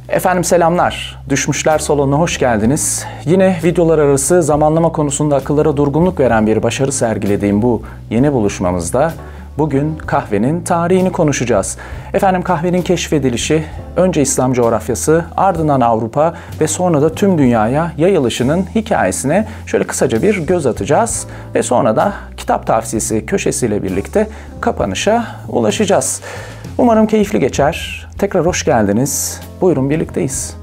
Efendim selamlar. Düşmüşler salonuna hoş geldiniz. Yine videolar arası zamanlama konusunda akıllara durgunluk veren bir başarı sergilediğim bu yeni buluşmamızda bugün kahvenin tarihini konuşacağız. Efendim kahvenin keşfedilişi, önce İslam coğrafyası, ardından Avrupa ve sonra da tüm dünyaya yayılışının hikayesine şöyle kısaca bir göz atacağız. Ve sonra da kitap tavsiyesi köşesiyle birlikte kapanışa ulaşacağız. Umarım keyifli geçer. Tekrar hoş geldiniz. Buyurun birlikteyiz.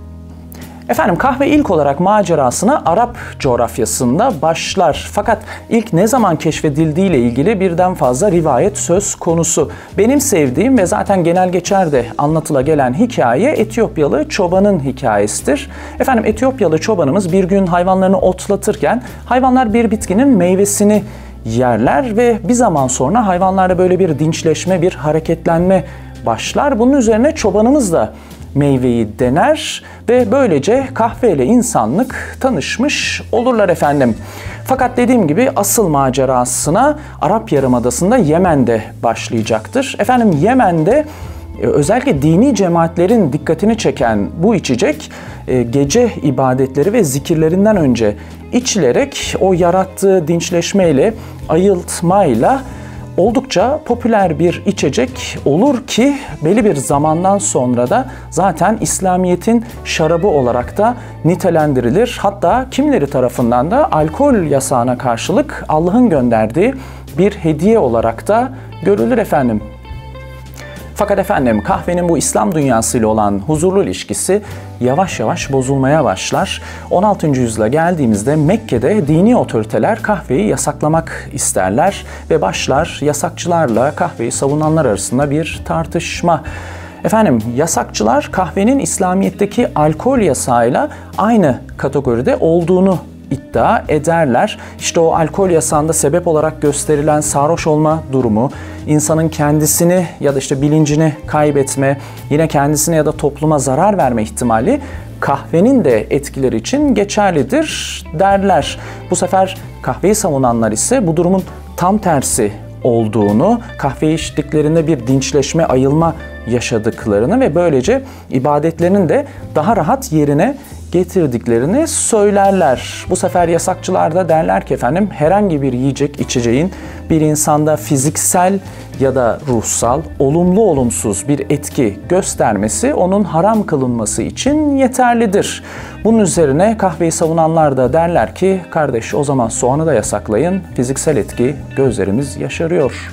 Efendim kahve ilk olarak macerasına Arap coğrafyasında başlar. Fakat ilk ne zaman keşfedildiği ile ilgili birden fazla rivayet söz konusu. Benim sevdiğim ve zaten genel geçerde anlatıla gelen hikaye Etiyopyalı çobanın hikayesidir. Efendim Etiyopyalı çobanımız bir gün hayvanlarını otlatırken hayvanlar bir bitkinin meyvesini yerler ve bir zaman sonra hayvanlarda böyle bir dinçleşme, bir hareketlenme başlar. Bunun üzerine çobanımız da meyveyi dener ve böylece kahveyle insanlık tanışmış olurlar efendim. Fakat dediğim gibi asıl macerasına Arap Yarımadası'nda Yemen'de başlayacaktır. Efendim Yemen'de özellikle dini cemaatlerin dikkatini çeken bu içecek gece ibadetleri ve zikirlerinden önce içilerek o yarattığı dinçleşmeyle, ayıltmayla oldukça popüler bir içecek olur ki belli bir zamandan sonra da zaten İslamiyet'in şarabı olarak da nitelendirilir. Hatta kimileri tarafından da alkol yasağına karşılık Allah'ın gönderdiği bir hediye olarak da görülür efendim. Fakat efendim kahvenin bu İslam dünyasıyla olan huzurlu ilişkisi yavaş yavaş bozulmaya başlar. 16. yüzyıla geldiğimizde Mekke'de dini otoriteler kahveyi yasaklamak isterler ve başlar yasakçılarla kahveyi savunanlar arasında bir tartışma. Efendim yasakçılar kahvenin İslamiyet'teki alkol yasağıyla aynı kategoride olduğunu iddia ederler. İşte o alkol yasağında sebep olarak gösterilen sarhoş olma durumu, insanın kendisini ya da işte bilincini kaybetme, yine kendisine ya da topluma zarar verme ihtimali kahvenin de etkileri için geçerlidir derler. Bu sefer kahveyi savunanlar ise bu durumun tam tersi olduğunu, kahveyi içtiklerinde bir dinçleşme, ayılma yaşadıklarını ve böylece ibadetlerinin de daha rahat yerine getirdiklerini söylerler. Bu sefer yasakçılar da derler ki efendim herhangi bir yiyecek içeceğin bir insanda fiziksel ya da ruhsal, olumlu olumsuz bir etki göstermesi onun haram kılınması için yeterlidir. Bunun üzerine kahveyi savunanlar da derler ki kardeş o zaman soğanı da yasaklayın, fiziksel etki gözlerimiz yaşarıyor.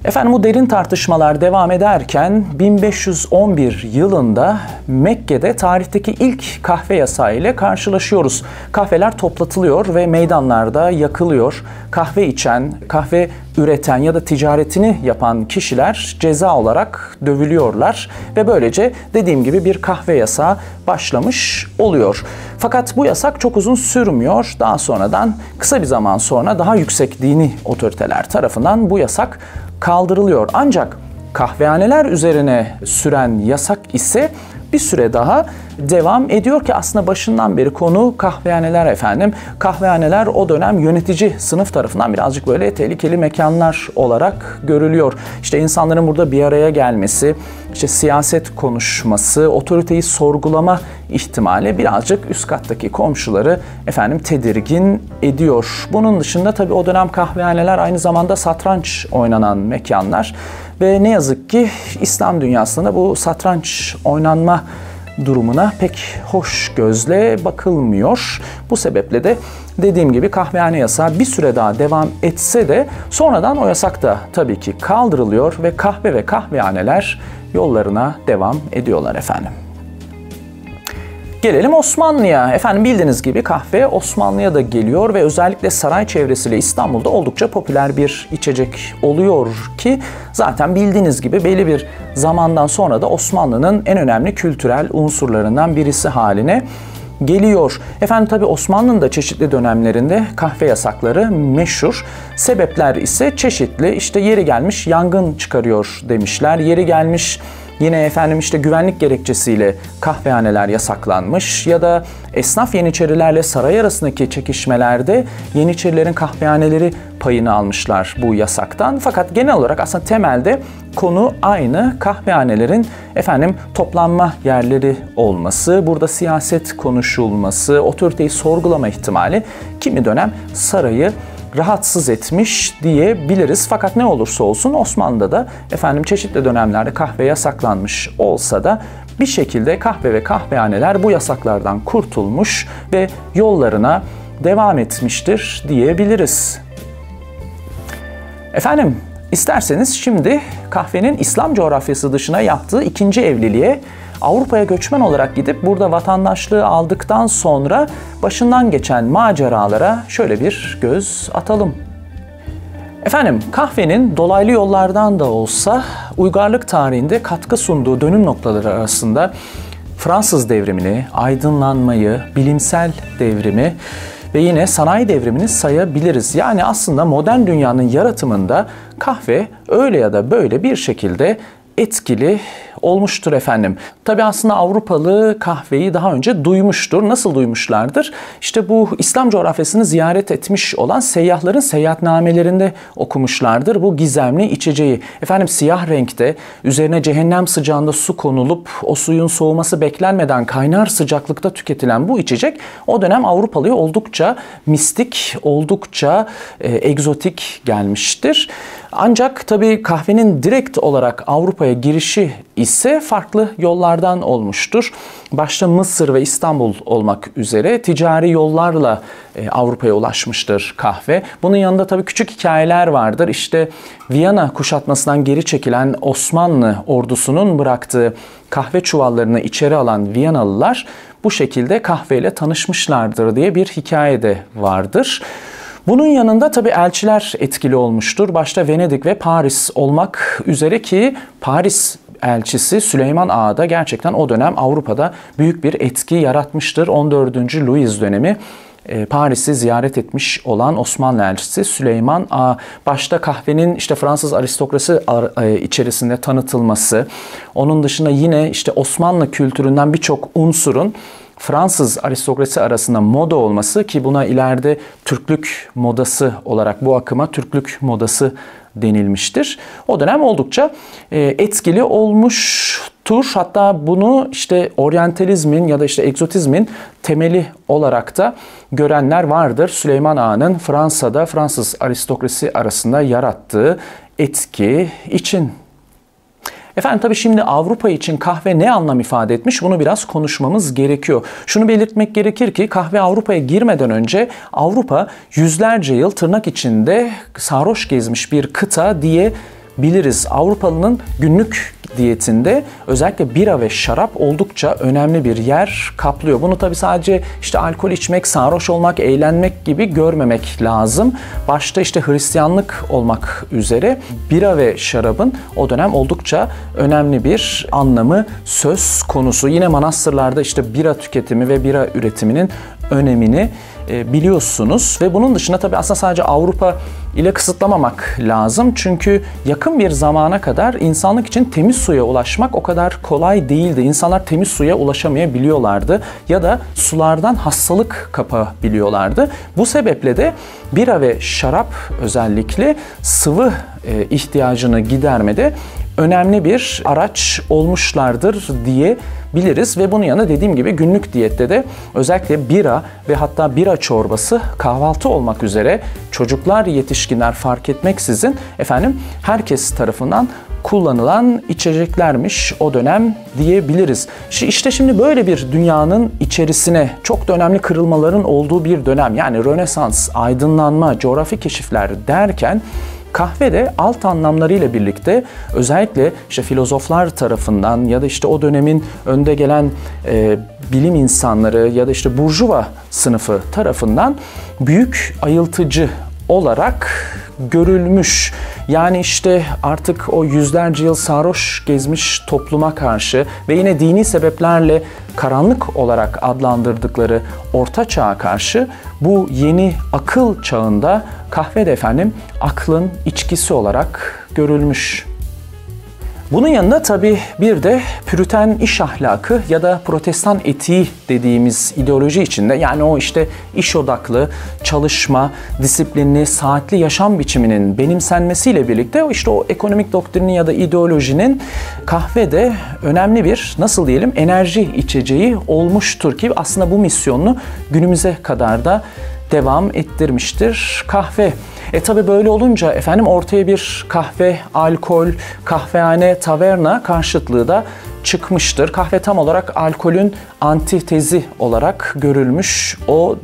Efendim bu derin tartışmalar devam ederken 1511 yılında Mekke'de tarihteki ilk kahve yasağı ile karşılaşıyoruz. Kahveler toplatılıyor ve meydanlarda yakılıyor. Kahve içen, kahve üreten ya da ticaretini yapan kişiler ceza olarak dövülüyorlar ve böylece dediğim gibi bir kahve yasağı başlamış oluyor. Fakat bu yasak çok uzun sürmüyor. Daha sonradan kısa bir zaman sonra daha yüksek dini otoriteler tarafından bu yasak kaldırılıyor. Ancak kahvehaneler üzerine süren yasak ise bir süre daha devam ediyor ki aslında başından beri konu kahvehaneler efendim. Kahvehaneler o dönem yönetici sınıf tarafından birazcık böyle tehlikeli mekanlar olarak görülüyor. İşte insanların burada bir araya gelmesi, işte siyaset konuşması, otoriteyi sorgulama ihtimali birazcık üst kattaki komşuları efendim tedirgin ediyor. Bunun dışında tabii o dönem kahvehaneler aynı zamanda satranç oynanan mekanlar ve ne yazık ki İslam dünyasında bu satranç oynanma durumuna pek hoş gözle bakılmıyor. Bu sebeple de dediğim gibi kahvehane yasağı bir süre daha devam etse de sonradan o yasak da tabii ki kaldırılıyor ve kahve ve kahvehaneler yollarına devam ediyorlar efendim. Gelelim Osmanlı'ya. Efendim bildiğiniz gibi kahve Osmanlı'ya da geliyor ve özellikle saray çevresiyle İstanbul'da oldukça popüler bir içecek oluyor ki zaten bildiğiniz gibi belli bir zamandan sonra da Osmanlı'nın en önemli kültürel unsurlarından birisi haline geliyor. Efendim tabii Osmanlı'nın da çeşitli dönemlerinde kahve yasakları meşhur. Sebepler ise çeşitli. İşte yeri gelmiş yangın çıkarıyor demişler. Yeri gelmiş Yine efendim işte güvenlik gerekçesiyle kahvehaneler yasaklanmış ya da esnaf Yeniçerilerle saray arasındaki çekişmelerde Yeniçerilerin kahvehaneleri payını almışlar bu yasaktan. Fakat genel olarak aslında temelde konu aynı. Kahvehanelerin efendim toplanma yerleri olması, burada siyaset konuşulması, otoriteyi sorgulama ihtimali kimi dönem sarayı rahatsız etmiş diyebiliriz. Fakat ne olursa olsun Osmanlı'da da efendim çeşitli dönemlerde kahve yasaklanmış olsa da bir şekilde kahve ve kahvehaneler bu yasaklardan kurtulmuş ve yollarına devam etmiştir diyebiliriz. Efendim isterseniz şimdi kahvenin İslam coğrafyası dışına yaptığı ikinci evliliğe, Avrupa'ya göçmen olarak gidip burada vatandaşlığı aldıktan sonra başından geçen maceralara şöyle bir göz atalım. Efendim kahvenin dolaylı yollardan da olsa uygarlık tarihinde katkı sunduğu dönüm noktaları arasında Fransız devrimini, aydınlanmayı, bilimsel devrimi ve yine sanayi devrimini sayabiliriz. Yani aslında modern dünyanın yaratımında kahve öyle ya da böyle bir şekilde etkili olmuştur efendim. Tabi aslında Avrupalı kahveyi daha önce duymuştur. Nasıl duymuşlardır? İşte bu İslam coğrafyasını ziyaret etmiş olan seyyahların seyahatnamelerinde okumuşlardır bu gizemli içeceği. Efendim siyah renkte, üzerine cehennem sıcağında su konulup o suyun soğuması beklenmeden kaynar sıcaklıkta tüketilen bu içecek o dönem Avrupalıya oldukça mistik, oldukça egzotik gelmiştir. Ancak tabii kahvenin direkt olarak Avrupa'ya girişi ise farklı yollardan olmuştur. Başta Mısır ve İstanbul olmak üzere ticari yollarla Avrupa'ya ulaşmıştır kahve. Bunun yanında tabii küçük hikayeler vardır. İşte Viyana kuşatmasından geri çekilen Osmanlı ordusunun bıraktığı kahve çuvallarını içeri alan Viyanalılar bu şekilde kahveyle tanışmışlardır diye bir hikaye de vardır. Bunun yanında tabii elçiler etkili olmuştur. Başta Venedik ve Paris olmak üzere ki Paris elçisi Süleyman Ağa da gerçekten o dönem Avrupa'da büyük bir etki yaratmıştır. 14. Louis dönemi Paris'i ziyaret etmiş olan Osmanlı elçisi Süleyman Ağa. Başta kahvenin işte Fransız aristokrasi içerisinde tanıtılması, onun dışında yine işte Osmanlı kültüründen birçok unsurun Fransız aristokrasi arasında moda olması ki buna ileride Türklük modası olarak bu akıma Türklük modası denilmiştir. O dönem oldukça etkili olmuştur. Hatta bunu işte oryantalizmin ya da işte egzotizmin temeli olarak da görenler vardır. Süleyman Ağa'nın Fransa'da Fransız aristokrasi arasında yarattığı etki için. Efendim tabii şimdi Avrupa için kahve ne anlam ifade etmiş bunu biraz konuşmamız gerekiyor. Şunu belirtmek gerekir ki kahve Avrupa'ya girmeden önce Avrupa yüzlerce yıl tırnak içinde sarhoş gezmiş bir kıta diyebiliriz. Avrupalının günlük diyetinde özellikle bira ve şarap oldukça önemli bir yer kaplıyor. Bunu tabii sadece işte alkol içmek, sarhoş olmak, eğlenmek gibi görmemek lazım. Başta işte Hristiyanlık olmak üzere bira ve şarabın o dönem oldukça önemli bir anlamı söz konusu. Yine manastırlarda işte bira tüketimi ve bira üretiminin önemini biliyorsunuz ve bunun dışında tabii aslında sadece Avrupa ile kısıtlamamak lazım. Çünkü yakın bir zamana kadar insanlık için temiz suya ulaşmak o kadar kolay değildi. İnsanlar temiz suya ulaşamayabiliyorlardı ya da sulardan hastalık kapabiliyorlardı. Bu sebeple de bira ve şarap özellikle sıvı ihtiyacını gidermede önemli bir araç olmuşlardır diyebiliriz ve bunun yanında dediğim gibi günlük diyette de özellikle bira ve hatta bira çorbası kahvaltı olmak üzere çocuklar, yetişkinler fark etmeksizin efendim herkes tarafından kullanılan içeceklermiş o dönem diyebiliriz. İşte şimdi böyle bir dünyanın içerisine çok da önemli kırılmaların olduğu bir dönem yani Rönesans, aydınlanma, coğrafi keşifler derken kahve de alt anlamlarıyla birlikte özellikle işte filozoflar tarafından ya da işte o dönemin önde gelen bilim insanları ya da işte burjuva sınıfı tarafından büyük ayıltıcı olarak görülmüş. Yani işte artık o yüzlerce yıl sarhoş gezmiş topluma karşı ve yine dini sebeplerle karanlık olarak adlandırdıkları Orta Çağ'a karşı bu yeni akıl çağında kahve de efendim aklın içkisi olarak görülmüş. Bunun yanında tabii bir de Püriten iş ahlakı ya da Protestan etiği dediğimiz ideoloji içinde, yani o işte iş odaklı, çalışma, disiplinli, saatli yaşam biçiminin benimsenmesiyle birlikte işte o ekonomik doktrinin ya da ideolojinin kahvede önemli bir, nasıl diyelim, enerji içeceği olmuştur ki aslında bu misyonunu günümüze kadar da devam ettirmiştir kahve. Tabi böyle olunca efendim ortaya bir kahve, alkol, kahvehane, taverna karşıtlığı da çıkmıştır. Kahve tam olarak alkolün antitezi olarak görülmüş o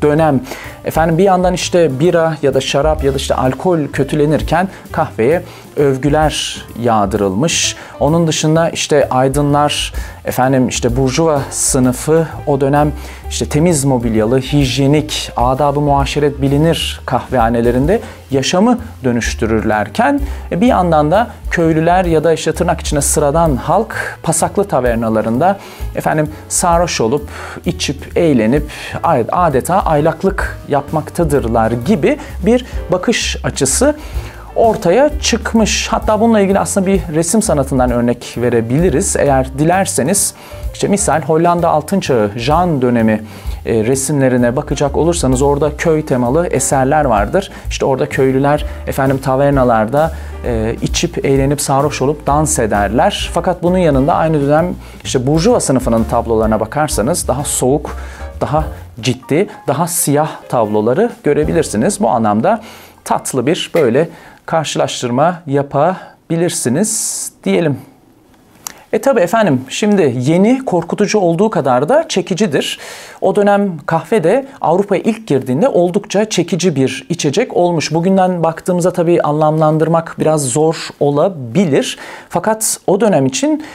dönem. Efendim bir yandan işte bira ya da şarap ya da işte alkol kötülenirken kahveye övgüler yağdırılmış. Onun dışında işte aydınlar, efendim işte burjuva sınıfı o dönem işte temiz mobilyalı, hijyenik, adab-ı muaşeret bilinir kahvehanelerinde yaşamı dönüştürürlerken bir yandan da köylüler ya da işte tırnak içine sıradan halk pasaklı tavernalarında efendim sarhoş olup içip eğlenip adeta aylaklık yapmaktadırlar gibi bir bakış açısı ortaya çıkmış. Hatta bununla ilgili aslında bir resim sanatından örnek verebiliriz. Eğer dilerseniz işte misal Hollanda Altın Çağı, Jean dönemi resimlerine bakacak olursanız orada köy temalı eserler vardır. İşte orada köylüler efendim tavernalarda içip eğlenip sarhoş olup dans ederler. Fakat bunun yanında aynı dönem işte burjuva sınıfının tablolarına bakarsanız daha soğuk, daha ciddi, daha siyah tabloları görebilirsiniz. Bu anlamda tatlı bir böyle karşılaştırma yapabilirsiniz diyelim. Tabi efendim şimdi yeni, korkutucu olduğu kadar da çekicidir. O dönem kahve de Avrupa'ya ilk girdiğinde oldukça çekici bir içecek olmuş. Bugünden baktığımızda tabi anlamlandırmak biraz zor olabilir. Fakat o dönem için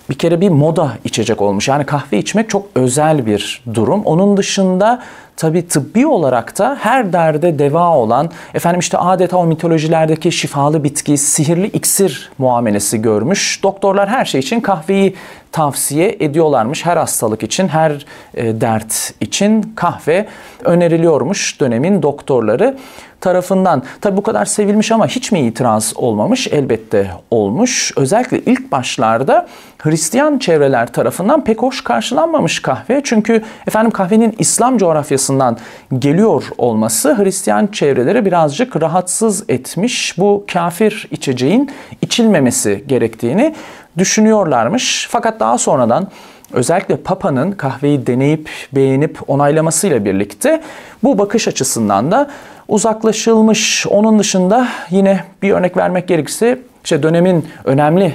bir kere bir moda içecek olmuş. Yani kahve içmek çok özel bir durum. Onun dışında tabii tıbbi olarak da her derde deva olan, efendim işte adeta o mitolojilerdeki şifalı bitki, sihirli iksir muamelesi görmüş. Doktorlar her şey için kahveyi tavsiye ediyorlarmış. Her hastalık için, her dert için kahve öneriliyormuş dönemin doktorları tarafından. Tabi bu kadar sevilmiş ama hiç mi itiraz olmamış? Elbette olmuş. Özellikle ilk başlarda Hristiyan çevreler tarafından pek hoş karşılanmamış kahve. Çünkü efendim kahvenin İslam coğrafyasından geliyor olması Hristiyan çevreleri birazcık rahatsız etmiş. Bu kafir içeceğin içilmemesi gerektiğini düşünüyorlarmış. Fakat daha sonradan özellikle Papa'nın kahveyi deneyip beğenip onaylamasıyla birlikte bu bakış açısından da uzaklaşılmış. Onun dışında yine bir örnek vermek gerekirse işte dönemin önemli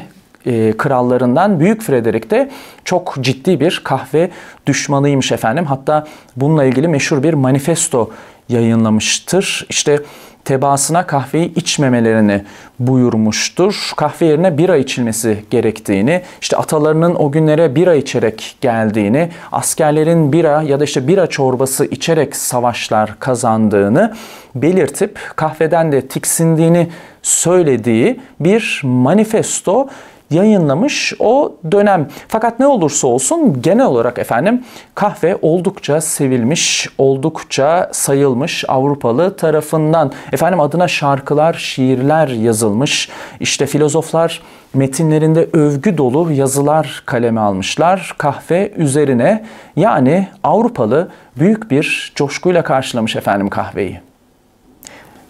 krallarından Büyük Frederick de çok ciddi bir kahve düşmanıymış efendim. Hatta bununla ilgili meşhur bir manifesto yayınlamıştır. İşte tebaasına kahveyi içmemelerini buyurmuştur. Kahve yerine bira içilmesi gerektiğini, işte atalarının o günlere bira içerek geldiğini, askerlerin bira ya da işte bira çorbası içerek savaşlar kazandığını belirtip kahveden de tiksindiğini söylediği bir manifesto yayınlamış o dönem. Fakat ne olursa olsun genel olarak efendim kahve oldukça sevilmiş, oldukça sayılmış Avrupalı tarafından. Efendim adına şarkılar, şiirler yazılmış. İşte filozoflar metinlerinde övgü dolu yazılar kaleme almışlar kahve üzerine. Yani Avrupalı büyük bir coşkuyla karşılamış efendim kahveyi.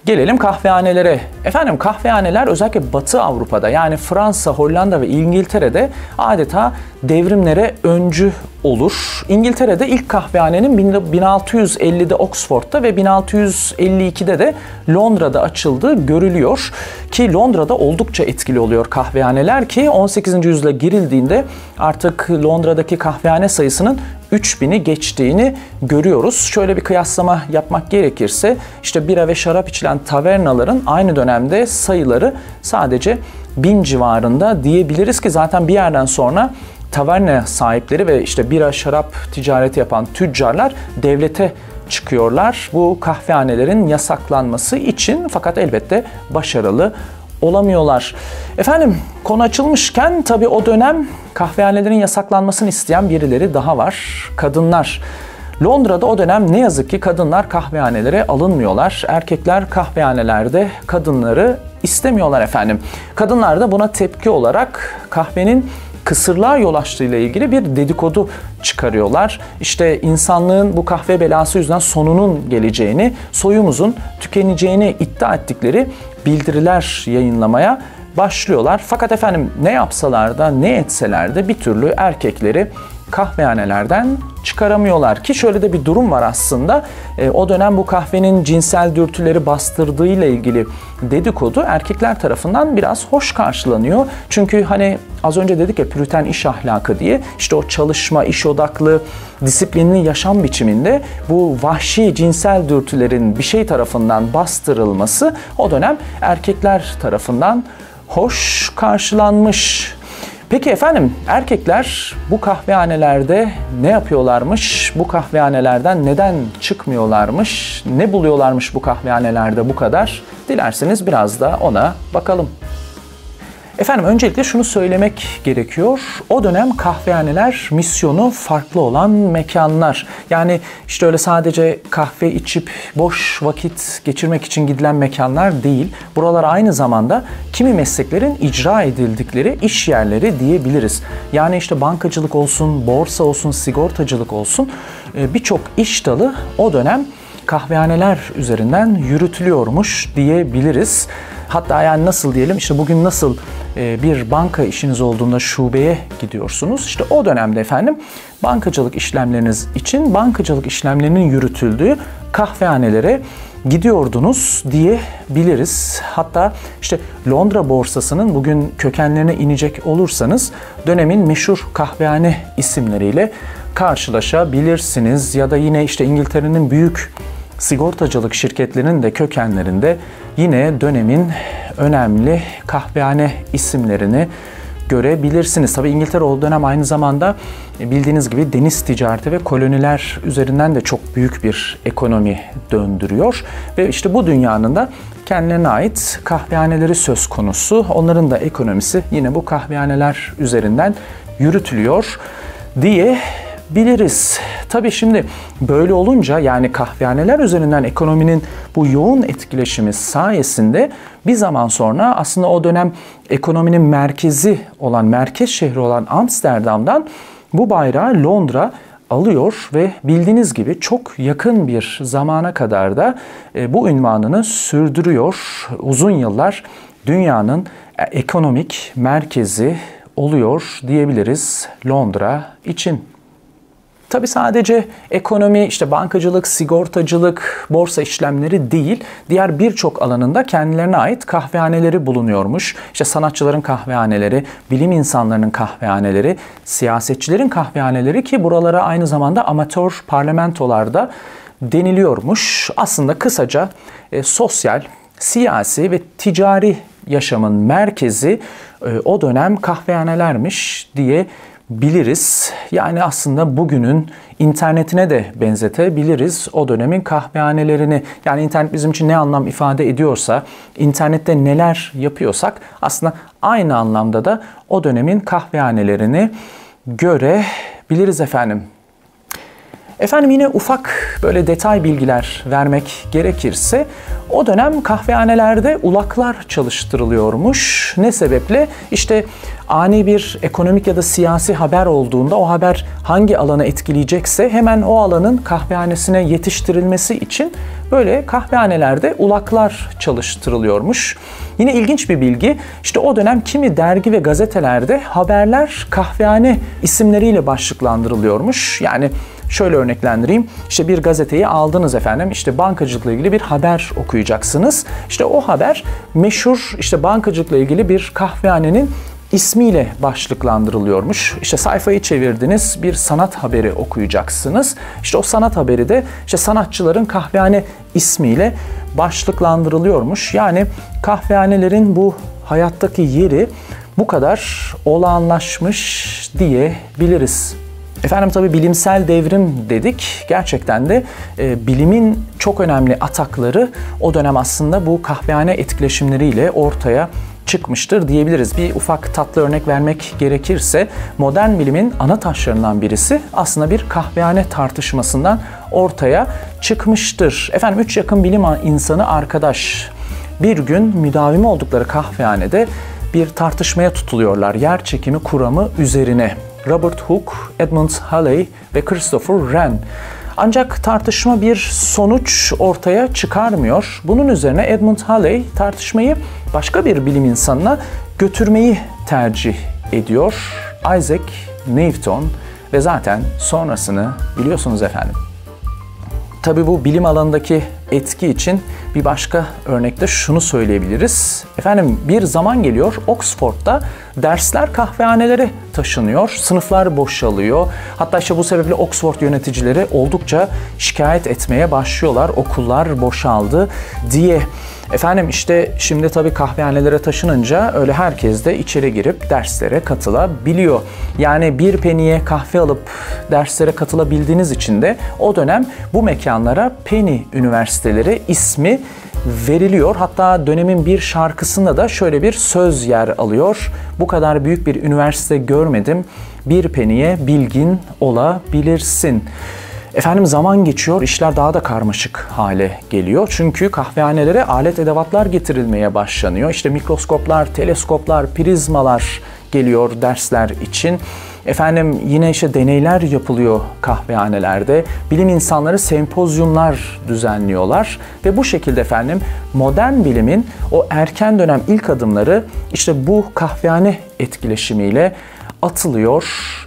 Gelelim kahvehanelere. Efendim kahvehaneler özellikle Batı Avrupa'da yani Fransa, Hollanda ve İngiltere'de adeta devrimlere öncü olur. İngiltere'de ilk kahvehanenin 1650'de Oxford'da ve 1652'de de Londra'da açıldığı görülüyor. Ki Londra'da oldukça etkili oluyor kahvehaneler ki 18. yüzyıla girildiğinde artık Londra'daki kahvehane sayısının 3000'i geçtiğini görüyoruz. Şöyle bir kıyaslama yapmak gerekirse işte bira ve şarap içilen tavernaların aynı dönemde sayıları sadece 1000 civarında diyebiliriz ki zaten bir yerden sonra taverna sahipleri ve işte bira şarap ticareti yapan tüccarlar devlete çıkıyorlar bu kahvehanelerin yasaklanması için, fakat elbette başarılı olamıyorlar. Efendim konu açılmışken tabii o dönem kahvehanelerin yasaklanmasını isteyen birileri daha var. Kadınlar. Londra'da o dönem ne yazık ki kadınlar kahvehanelere alınmıyorlar. Erkekler kahvehanelerde kadınları istemiyorlar efendim. Kadınlar da buna tepki olarak kahvenin kısırlığa yol açtığıyla ilgili bir dedikodu çıkarıyorlar. İşte insanlığın bu kahve belası yüzünden sonunun geleceğini, soyumuzun tükeneceğini iddia ettikleri bildiriler yayınlamaya başlıyorlar. Fakat efendim ne yapsalar da ne etseler de bir türlü erkekleri kahvehanelerden çıkaramıyorlar ki şöyle de bir durum var aslında. O dönem bu kahvenin cinsel dürtüleri bastırdığıyla ilgili dedikodu erkekler tarafından biraz hoş karşılanıyor. Çünkü hani az önce dedik ya püriten iş ahlakı diye, işte o çalışma, iş odaklı, disiplinli yaşam biçiminde bu vahşi cinsel dürtülerin bir şey tarafından bastırılması o dönem erkekler tarafından hoş karşılanmış. Peki efendim, erkekler bu kahvehanelerde ne yapıyorlarmış? Bu kahvehanelerden neden çıkmıyorlarmış? Ne buluyorlarmış bu kahvehanelerde bu kadar? Dilerseniz biraz da ona bakalım. Efendim öncelikle şunu söylemek gerekiyor. O dönem kahvehaneler misyonu farklı olan mekanlar. Yani işte öyle sadece kahve içip boş vakit geçirmek için gidilen mekanlar değil. Buralar aynı zamanda kimi mesleklerin icra edildikleri iş yerleri diyebiliriz. Yani işte bankacılık olsun, borsa olsun, sigortacılık olsun birçok iş dalı o dönem kahvehaneler üzerinden yürütülüyormuş diyebiliriz. Hatta yani nasıl diyelim, işte bugün nasıl bir banka işiniz olduğunda şubeye gidiyorsunuz. İşte o dönemde efendim bankacılık işlemleriniz için bankacılık işlemlerinin yürütüldüğü kahvehanelere gidiyordunuz diyebiliriz. Hatta işte Londra borsasının bugün kökenlerine inecek olursanız dönemin meşhur kahvehane isimleriyle karşılaşabilirsiniz. Ya da yine işte İngiltere'nin büyük sigortacılık şirketlerinin de kökenlerinde yine dönemin önemli kahvehane isimlerini görebilirsiniz. Tabii İngiltere o dönem aynı zamanda bildiğiniz gibi deniz ticareti ve koloniler üzerinden de çok büyük bir ekonomi döndürüyor. Ve işte bu dünyanın da kendilerine ait kahvehaneleri söz konusu. Onların da ekonomisi yine bu kahvehaneler üzerinden yürütülüyor diyebiliriz. Tabii şimdi böyle olunca, yani kahvehaneler üzerinden ekonominin bu yoğun etkileşimi sayesinde bir zaman sonra aslında o dönem ekonominin merkezi olan, merkez şehri olan Amsterdam'dan bu bayrağı Londra alıyor ve bildiğiniz gibi çok yakın bir zamana kadar da bu unvanını sürdürüyor. Uzun yıllar dünyanın ekonomik merkezi oluyor diyebiliriz Londra için. Tabii sadece ekonomi, işte bankacılık, sigortacılık, borsa işlemleri değil, diğer birçok alanında kendilerine ait kahvehaneleri bulunuyormuş. İşte sanatçıların kahvehaneleri, bilim insanlarının kahvehaneleri, siyasetçilerin kahvehaneleri, ki buralara aynı zamanda amatör parlamentolarda deniliyormuş. Aslında kısaca sosyal, siyasi ve ticari yaşamın merkezi o dönem kahvehanelermiş diyebiliriz. Yani aslında bugünün internetine de benzetebiliriz o dönemin kahvehanelerini. Yani internet bizim için ne anlam ifade ediyorsa, internette neler yapıyorsak aslında aynı anlamda da o dönemin kahvehanelerini görebiliriz efendim. Efendim yine ufak böyle detay bilgiler vermek gerekirse o dönem kahvehanelerde ulaklar çalıştırılıyormuş. Ne sebeple? İşte ani bir ekonomik ya da siyasi haber olduğunda o haber hangi alanı etkileyecekse hemen o alanın kahvehanesine yetiştirilmesi için böyle kahvehanelerde ulaklar çalıştırılıyormuş. Yine ilginç bir bilgi, işte o dönem kimi dergi ve gazetelerde haberler kahvehane isimleriyle başlıklandırılıyormuş. Yani şöyle örneklendireyim. İşte bir gazeteyi aldınız efendim. İşte bankacılıkla ilgili bir haber okuyacaksınız. İşte o haber meşhur işte bankacılıkla ilgili bir kahvehanenin ismiyle başlıklandırılıyormuş. İşte sayfayı çevirdiniz, bir sanat haberi okuyacaksınız. İşte o sanat haberi de işte sanatçıların kahvehane ismiyle başlıklandırılıyormuş. Yani kahvehanelerin bu hayattaki yeri bu kadar olağanlaşmış diyebiliriz. Efendim tabii bilimsel devrim dedik. Gerçekten de bilimin çok önemli atakları o dönem aslında bu kahvehane etkileşimleriyle ortaya çıkmıştır diyebiliriz. Bir ufak tatlı örnek vermek gerekirse modern bilimin ana taşlarından birisi aslında bir kahvehane tartışmasından ortaya çıkmıştır. Efendim 3 yakın bilim insanı arkadaş bir gün müdavimi oldukları kahvehanede bir tartışmaya tutuluyorlar yer çekimi kuramı üzerine. Robert Hooke, Edmund Halley ve Christopher Wren. Ancak tartışma bir sonuç ortaya çıkarmıyor. Bunun üzerine Edmund Halley tartışmayı başka bir bilim insanına götürmeyi tercih ediyor. Isaac Newton ve zaten sonrasını biliyorsunuz efendim. Tabii bu bilim alanındaki etki için bir başka örnekte şunu söyleyebiliriz. Efendim bir zaman geliyor Oxford'da dersler kahvehanelere taşınıyor, sınıflar boşalıyor. Hatta işte bu sebeple Oxford yöneticileri oldukça şikayet etmeye başlıyorlar. Okullar boşaldı diye. Efendim işte şimdi tabii kahvehanelere taşınınca öyle herkes de içeri girip derslere katılabiliyor. Yani bir peniye kahve alıp derslere katılabildiğiniz için de o dönem bu mekanlara Penny Üniversiteleri ismi veriliyor. Hatta dönemin bir şarkısında da şöyle bir söz yer alıyor. Bu kadar büyük bir üniversite görmedim, bir peniye bilgin olabilirsin. Efendim zaman geçiyor, işler daha da karmaşık hale geliyor. Çünkü kahvehanelere alet edevatlar getirilmeye başlanıyor. İşte mikroskoplar, teleskoplar, prizmalar geliyor dersler için. Efendim yine işte deneyler yapılıyor kahvehanelerde. Bilim insanları sempozyumlar düzenliyorlar. Ve bu şekilde efendim modern bilimin o erken dönem ilk adımları işte bu kahvehane etkileşimiyle atılıyor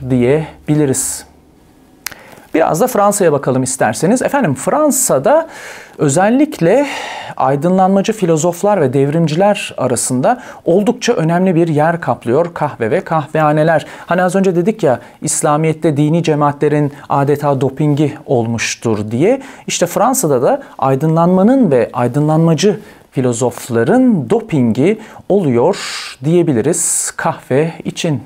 diyebiliriz. Biraz da Fransa'ya bakalım isterseniz. Efendim Fransa'da özellikle aydınlanmacı filozoflar ve devrimciler arasında oldukça önemli bir yer kaplıyor kahve ve kahvehaneler. Hani az önce dedik ya İslamiyet'te dini cemaatlerin adeta dopingi olmuştur diye. İşte Fransa'da da aydınlanmanın ve aydınlanmacı filozofların dopingi oluyor diyebiliriz kahve için.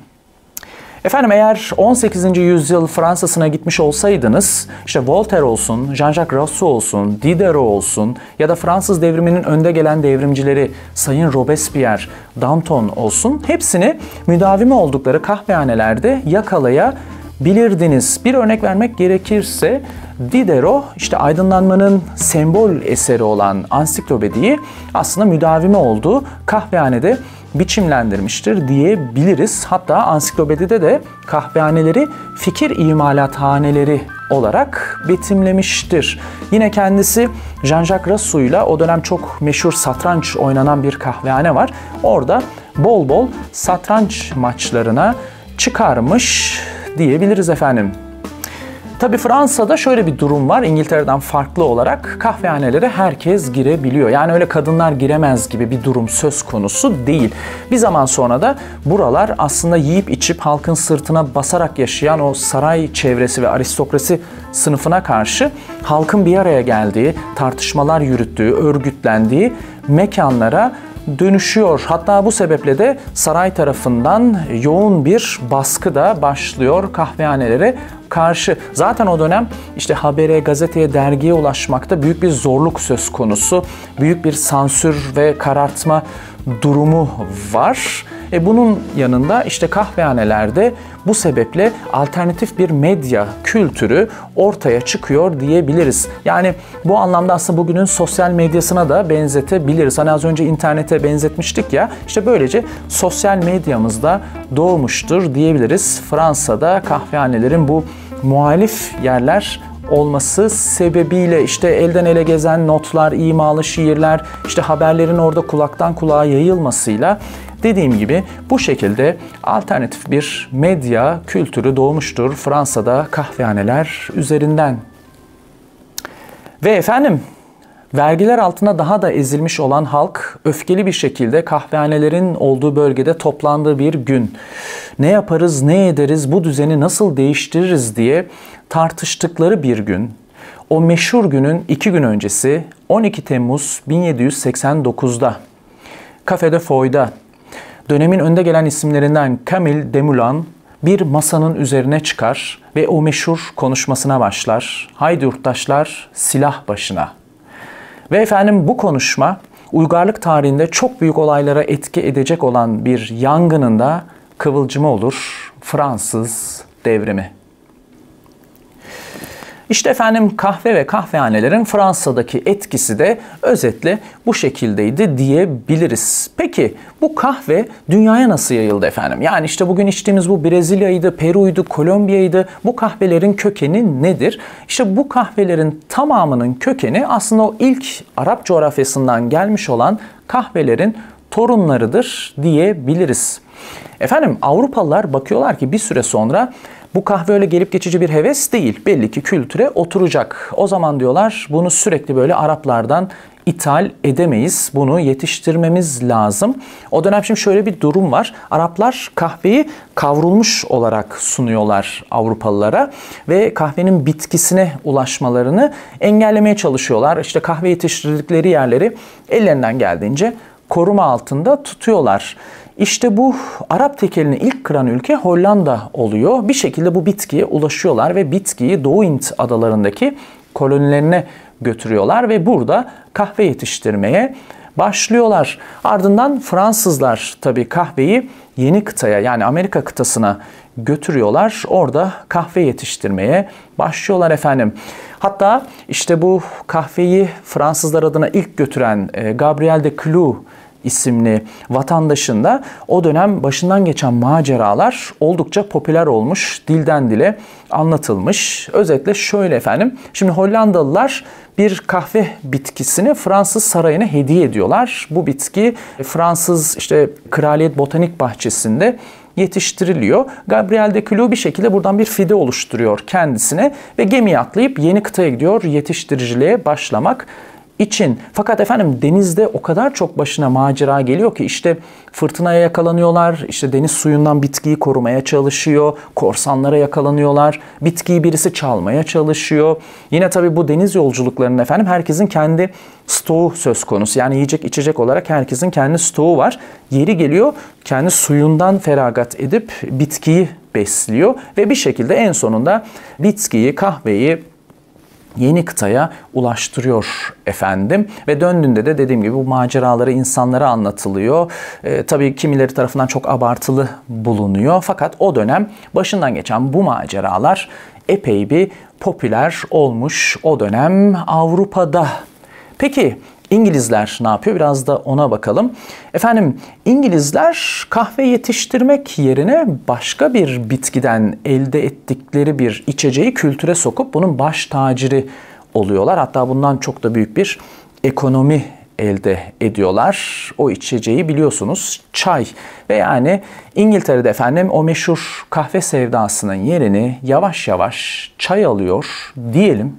Efendim eğer 18. yüzyıl Fransa'sına gitmiş olsaydınız, işte Voltaire olsun, Jean-Jacques Rousseau olsun, Diderot olsun ya da Fransız devriminin önde gelen devrimcileri Sayın Robespierre, Danton olsun hepsini müdavimi oldukları kahvehanelerde yakalayabilirdiniz. Bir örnek vermek gerekirse Diderot işte aydınlanmanın sembol eseri olan Ansiklopedi'yi aslında müdavimi olduğu kahvehanede biçimlendirmiştir diyebiliriz. Hatta ansiklopedide de kahvehaneleri fikir imalathaneleri olarak betimlemiştir. Yine kendisi Jean-Jacques Rousseau'yla o dönem çok meşhur satranç oynanan bir kahvehane var. Orada bol bol satranç maçlarına çıkarmış diyebiliriz efendim. Tabii Fransa'da şöyle bir durum var. İngiltere'den farklı olarak kahvehanelere herkes girebiliyor. Yani öyle kadınlar giremez gibi bir durum söz konusu değil. Bir zaman sonra da buralar aslında yiyip içip halkın sırtına basarak yaşayan o saray çevresi ve aristokrasi sınıfına karşı halkın bir araya geldiği, tartışmalar yürüttüğü, örgütlendiği mekanlara dönüşüyor. Hatta bu sebeple de saray tarafından yoğun bir baskı da başlıyor kahvehanelere karşı. Zaten o dönem işte habere, gazeteye, dergiye ulaşmakta büyük bir zorluk söz konusu. Büyük bir sansür ve karartma durumu var. Bunun yanında işte kahvehanelerde bu sebeple alternatif bir medya kültürü ortaya çıkıyor diyebiliriz. Yani bu anlamda aslında bugünün sosyal medyasına da benzetebiliriz. Hani az önce internete benzetmiştik ya, işte böylece sosyal medyamızda doğmuştur diyebiliriz. Fransa'da kahvehanelerin bu muhalif yerler olması sebebiyle işte elden ele gezen notlar, imalı şiirler, işte haberlerin orada kulaktan kulağa yayılmasıyla dediğim gibi bu şekilde alternatif bir medya kültürü doğmuştur Fransa'da kahvehaneler üzerinden. Ve efendim vergiler altında daha da ezilmiş olan halk öfkeli bir şekilde kahvehanelerin olduğu bölgede toplandığı bir gün ne yaparız, ne ederiz, bu düzeni nasıl değiştiririz diye tartıştıkları bir gün. O meşhur günün 2 gün öncesi 12 Temmuz 1789'da Café de Foy'da dönemin önde gelen isimlerinden Camille Desmoulins bir masanın üzerine çıkar ve o meşhur konuşmasına başlar. Haydi yurttaşlar, silah başına. Ve efendim bu konuşma uygarlık tarihinde çok büyük olaylara etki edecek olan bir yangının da kıvılcımı olur. Fransız devrimi. İşte efendim kahve ve kahvehanelerin Fransa'daki etkisi de özetle bu şekildeydi diyebiliriz. Peki bu kahve dünyaya nasıl yayıldı efendim? Yani işte bugün içtiğimiz bu Brezilya'ydı, Peru'ydu, Kolombiya'ydı. Bu kahvelerin kökeni nedir? İşte bu kahvelerin tamamının kökeni aslında o ilk Arap coğrafyasından gelmiş olan kahvelerin torunlarıdır diyebiliriz. Efendim Avrupalılar bakıyorlar ki bir süre sonra bu kahve öyle gelip geçici bir heves değil. Belli ki kültüre oturacak. O zaman diyorlar bunu sürekli böyle Araplardan ithal edemeyiz. Bunu yetiştirmemiz lazım. O dönem şimdi şöyle bir durum var. Araplar kahveyi kavrulmuş olarak sunuyorlar Avrupalılara ve kahvenin bitkisine ulaşmalarını engellemeye çalışıyorlar. İşte kahve yetiştirdikleri yerleri ellerinden geldiğince koruma altında tutuyorlar. İşte bu Arap tekelini ilk kıran ülke Hollanda oluyor. Bir şekilde bu bitkiye ulaşıyorlar ve bitkiyi Doğu Hint adalarındaki kolonilerine götürüyorlar ve burada kahve yetiştirmeye başlıyorlar. Ardından Fransızlar tabii kahveyi yeni kıtaya yani Amerika kıtasına götürüyorlar. Orada kahve yetiştirmeye başlıyorlar efendim. Hatta işte bu kahveyi Fransızlar adına ilk götüren Gabriel de Clus isimli vatandaşın da o dönem başından geçen maceralar oldukça popüler olmuş, dilden dile anlatılmış. Özetle şöyle efendim, şimdi Hollandalılar bir kahve bitkisini Fransız sarayına hediye ediyorlar. Bu bitki Fransız işte Kraliyet Botanik Bahçesi'nde yetiştiriliyor. Gabriel de Clus bir şekilde buradan bir fide oluşturuyor kendisine ve gemiye atlayıp yeni kıtaya gidiyor yetiştiriciliğe başlamak için. Fakat efendim denizde o kadar çok başına macera geliyor ki işte fırtınaya yakalanıyorlar, işte deniz suyundan bitkiyi korumaya çalışıyor, korsanlara yakalanıyorlar, bitkiyi birisi çalmaya çalışıyor. Yine tabii bu deniz yolculuklarının efendim herkesin kendi stoğu söz konusu. Yani yiyecek içecek olarak herkesin kendi stoğu var. Yeri geliyor kendi suyundan feragat edip bitkiyi besliyor ve bir şekilde en sonunda bitkiyi, kahveyi yeni kıtaya ulaştırıyor efendim. Ve döndüğünde de dediğim gibi bu maceraları insanlara anlatılıyor. Tabii kimileri tarafından çok abartılı bulunuyor. Fakat o dönem başından geçen bu maceralar epey bir popüler olmuş o dönem Avrupa'da. Peki İngilizler ne yapıyor? Biraz da ona bakalım. Efendim İngilizler kahve yetiştirmek yerine başka bir bitkiden elde ettikleri bir içeceği kültüre sokup bunun baş taciri oluyorlar. Hatta bundan çok da büyük bir ekonomi elde ediyorlar. O içeceği biliyorsunuz çay. Ve yani İngiltere'de efendim o meşhur kahve sevdasının yerini yavaş yavaş çay alıyor diyelim.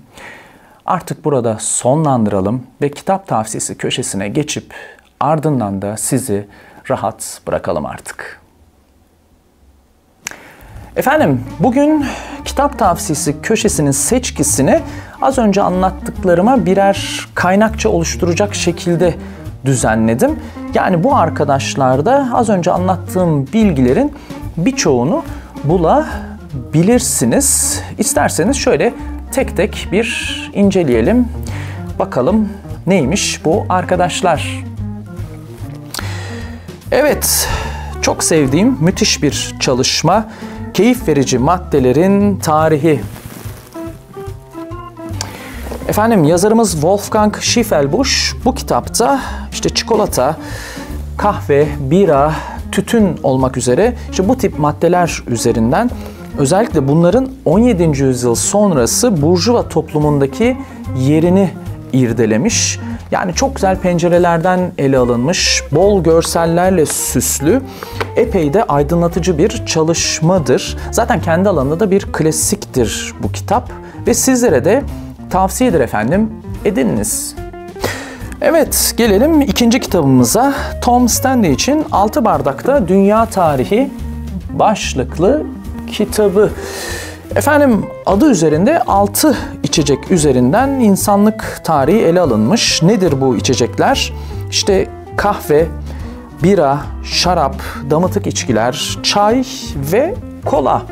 Artık burada sonlandıralım ve kitap tavsiyesi köşesine geçip ardından da sizi rahat bırakalım artık. Efendim bugün kitap tavsiyesi köşesinin seçkisini az önce anlattıklarıma birer kaynakça oluşturacak şekilde düzenledim. Yani bu arkadaşlarda az önce anlattığım bilgilerin birçoğunu bulabilirsiniz. İsterseniz şöyle tek tek bir inceleyelim. Bakalım neymiş bu arkadaşlar. Evet, çok sevdiğim müthiş bir çalışma. Keyif verici maddelerin tarihi. Efendim yazarımız Wolfgang Schiefelbusch bu kitapta işte çikolata, kahve, bira, tütün olmak üzere işte bu tip maddeler üzerinden özellikle bunların 17. yüzyıl sonrası Burjuva toplumundaki yerini irdelemiş. Yani çok güzel pencerelerden ele alınmış, bol görsellerle süslü, epey de aydınlatıcı bir çalışmadır. Zaten kendi alanında da bir klasiktir bu kitap ve sizlere de tavsiyedir efendim, edininiz. Evet, gelelim ikinci kitabımıza. Tom Stanley için 6 Bardakta Dünya Tarihi başlıklı kitabı. Efendim adı üzerinde 6 içecek üzerinden insanlık tarihi ele alınmış. Nedir bu içecekler? İşte kahve, bira, şarap, damıtık içkiler, çay ve kola.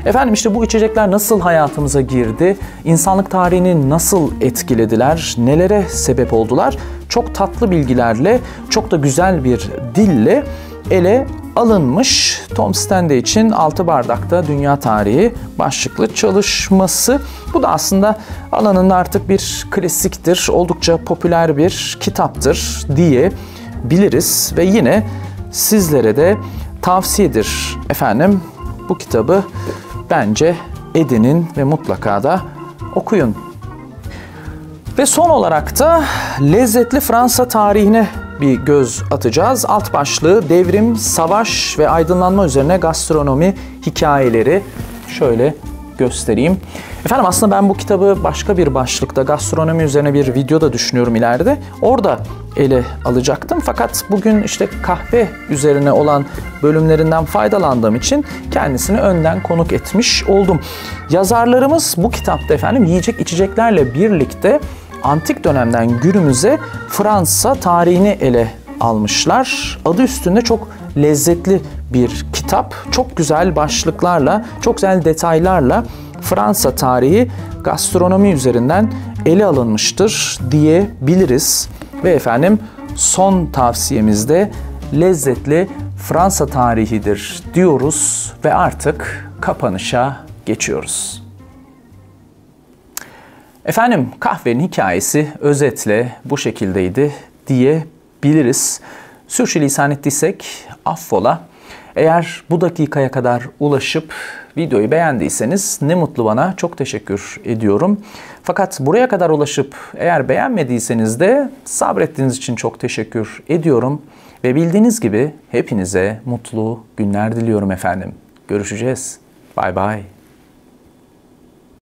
Efendim işte bu içecekler nasıl hayatımıza girdi? İnsanlık tarihini nasıl etkilediler? Nelere sebep oldular? Çok tatlı bilgilerle, çok da güzel bir dille ele alınmış. Tom Stende için 6 Bardakta Dünya Tarihi başlıklı çalışması. Bu da aslında alanında artık bir klasiktir, oldukça popüler bir kitaptır diyebiliriz ve yine sizlere de tavsiyedir efendim. Bu kitabı bence edinin ve mutlaka da okuyun. Ve son olarak da lezzetli Fransa tarihine bir göz atacağız. Alt başlığı devrim, savaş ve aydınlanma üzerine gastronomi hikayeleri. Şöyle göstereyim. Efendim aslında ben bu kitabı başka bir başlıkta gastronomi üzerine bir video da düşünüyorum ileride. Orada ele alacaktım. Fakat bugün işte kahve üzerine olan bölümlerinden faydalandığım için kendisini önden konuk etmiş oldum. Yazarlarımız bu kitapta efendim yiyecek içeceklerle birlikte antik dönemden günümüze Fransa tarihini ele almışlar. Adı üstünde çok lezzetli bir kitap. Çok güzel başlıklarla, çok güzel detaylarla Fransa tarihi gastronomi üzerinden ele alınmıştır diyebiliriz. Ve efendim son tavsiyemizde lezzetli Fransa tarihidir diyoruz ve artık kapanışa geçiyoruz. Efendim kahvenin hikayesi özetle bu şekildeydi diyebiliriz. Sürçülisan ettiysek affola. Eğer bu dakikaya kadar ulaşıp videoyu beğendiyseniz ne mutlu bana, çok teşekkür ediyorum. Fakat buraya kadar ulaşıp eğer beğenmediyseniz de sabrettiğiniz için çok teşekkür ediyorum. Ve bildiğiniz gibi hepinize mutlu günler diliyorum efendim. Görüşeceğiz. Bay bay.